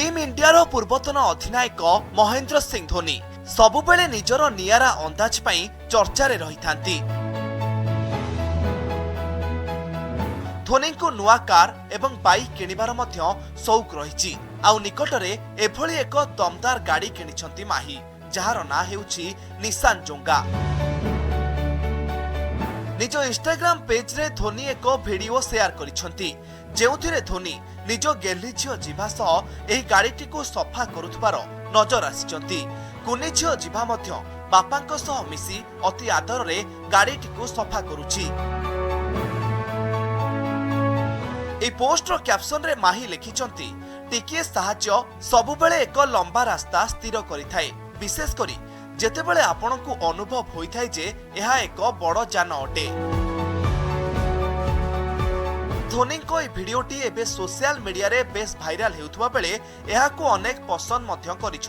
Team India रो पूर्वतन अधिनायक महेंद्र सिंह धोनी सबुबेले निजर नियारा अंदाज पई चर्चारे रहिथांती। धोनी को नुआ कार एवं बाइक किनिबार मध्य शौक रहिछि। आउ निकटरे एभली एक दमदार गाड़ी किनिछंती माही, जहार ना हेउछि निशान जोंगा। निज इंस्टाग्राम पेज रे धोनी एक वीडियो शेयर करिछंती, जेउथिरे धोनी निज गेली झियो जीवा सह एही गाड़ीटी को सफा करुथबार नजर आसिछंती। कुनी झियो जीवा मध्य बापांक सह मिसी अति आदर रे गाड़ीटी को सफा करुछि। ए पोस्ट रो कैप्शन रे माही लिखिछंती, टिकिए साहाଯ୍ୟ सबुबेले एक लंबा रास्ता स्थिर करिथाए, विशेष करी जेतेबेले आपनकु अनुभव होइथाय जे एहा एक बड़ जान अटे। धोनी को भिडियोटी एबे सोशल मीडिया रे बेस भाइराल हेउथबा बेले एहाकु अनेक पसंद मध्य करिछ।